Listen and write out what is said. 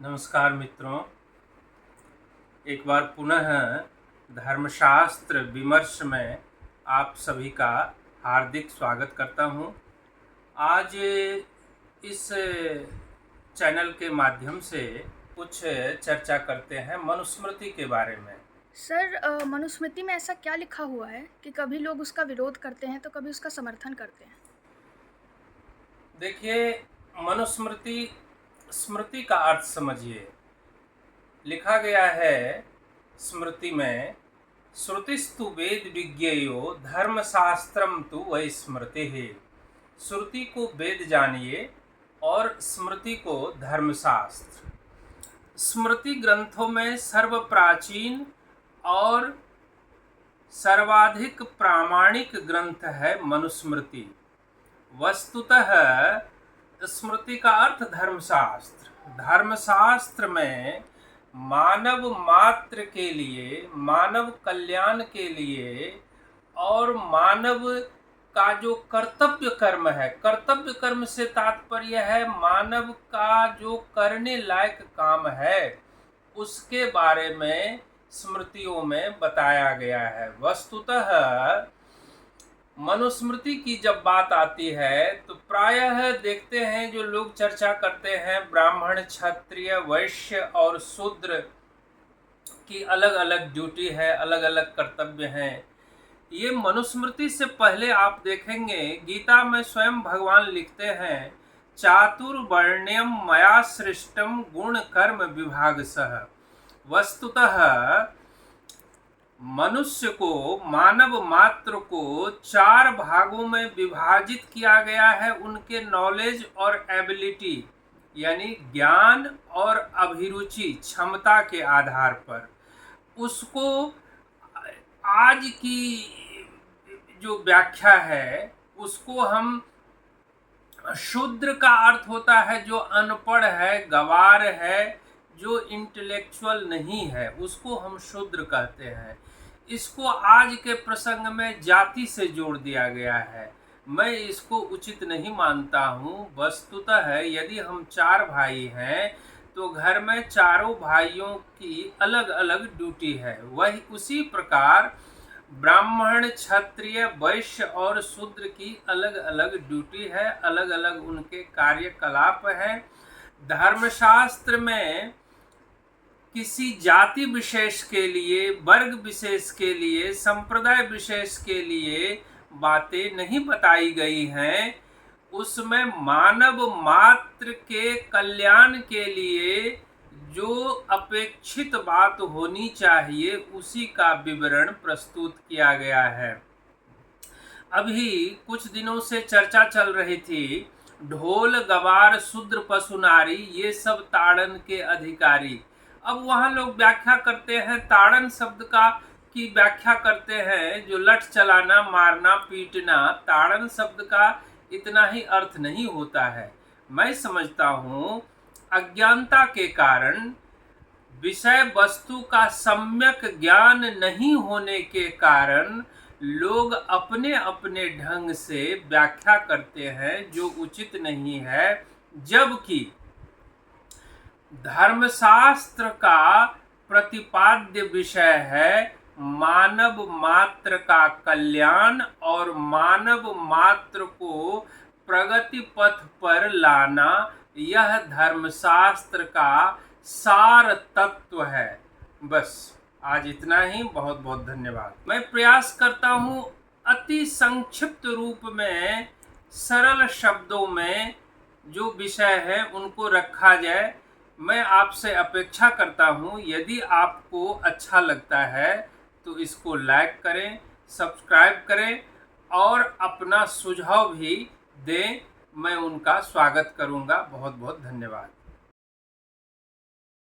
नमस्कार मित्रों, एक बार पुनः धर्मशास्त्र विमर्श में आप सभी का हार्दिक स्वागत करता हूं। आज इस चैनल के माध्यम से कुछ चर्चा करते हैं मनुस्मृति के बारे में। सर, मनुस्मृति में ऐसा क्या लिखा हुआ है कि कभी लोग उसका विरोध करते हैं तो कभी उसका समर्थन करते हैं? देखिए, मनुस्मृति स्मृति का अर्थ समझिए। लिखा गया है स्मृति में, श्रुतिस्तु वेद विज्ञेयो धर्मशास्त्रम तु वै स्मृति है। श्रुति को वेद जानिए और स्मृति को धर्मशास्त्र। स्मृति ग्रंथों में सर्व प्राचीन और सर्वाधिक प्रामाणिक ग्रंथ है मनुस्मृति। वस्तुतः स्मृति का अर्थ धर्मशास्त्र। धर्मशास्त्र में मानव मात्र के लिए, मानव कल्याण के लिए और मानव का जो कर्तव्य कर्म है, कर्तव्य कर्म से तात्पर्य है मानव का जो करने लायक काम है, उसके बारे में स्मृतियों में बताया गया है। वस्तुतः मनुस्मृति की जब बात आती है तो प्रायः देखते हैं जो लोग चर्चा करते हैं ब्राह्मण, क्षत्रिय, वैश्य और शूद्र की अलग अलग ड्यूटी है, अलग अलग कर्तव्य हैं। ये मनुस्मृति से पहले आप देखेंगे गीता में स्वयं भगवान लिखते हैं, चातुर्वर्ण्यम मया सृष्टम गुण कर्म विभाग सह। वस्तुतः मनुष्य को, मानव मात्र को 4 भागों में विभाजित किया गया है उनके नॉलेज और एबिलिटी यानी ज्ञान और अभिरुचि, क्षमता के आधार पर। उसको आज की जो व्याख्या है उसको हम, शूद्र का अर्थ होता है जो अनपढ़ है, गवार है, जो इंटेलेक्चुअल नहीं है, उसको हम शूद्र कहते हैं। इसको आज के प्रसंग में जाति से जोड़ दिया गया है। मैं इसको उचित नहीं मानता हूँ। वस्तुतः है यदि हम 4 भाई हैं तो घर में चारों भाइयों की अलग अलग ड्यूटी है। वही उसी प्रकार ब्राह्मण, क्षत्रिय, वैश्य और शूद्र की अलग अलग ड्यूटी है, अलग अलग उनके कार्यकलाप हैं। धर्मशास्त्र में किसी जाति विशेष के लिए, वर्ग विशेष के लिए, संप्रदाय विशेष के लिए बातें नहीं बताई गई हैं। उसमें मानव मात्र के कल्याण के लिए जो अपेक्षित बात होनी चाहिए उसी का विवरण प्रस्तुत किया गया है। अभी कुछ दिनों से चर्चा चल रही थी, ढोल गवार शूद्र पशु नारी ये सब ताड़न के अधिकारी। अब वहाँ लोग व्याख्या करते हैं, ताड़न शब्द की व्याख्या करते हैं जो लठ चलाना, मारना, पीटना। ताड़न शब्द का इतना ही अर्थ नहीं होता है। मैं समझता हूँ अज्ञानता के कारण, विषय वस्तु का सम्यक ज्ञान नहीं होने के कारण लोग अपने अपने ढंग से व्याख्या करते हैं जो उचित नहीं है। जबकि धर्मशास्त्र का प्रतिपाद्य विषय है मानव मात्र का कल्याण और मानव मात्र को प्रगति पथ पर लाना। यह धर्मशास्त्र का सार तत्व है। बस आज इतना ही। बहुत बहुत धन्यवाद। मैं प्रयास करता हूँ अति संक्षिप्त रूप में, सरल शब्दों में जो विषय है उनको रखा जाए। मैं आपसे अपेक्षा करता हूँ यदि आपको अच्छा लगता है तो इसको लाइक करें, सब्सक्राइब करें और अपना सुझाव भी दें। मैं उनका स्वागत करूँगा। बहुत बहुत धन्यवाद।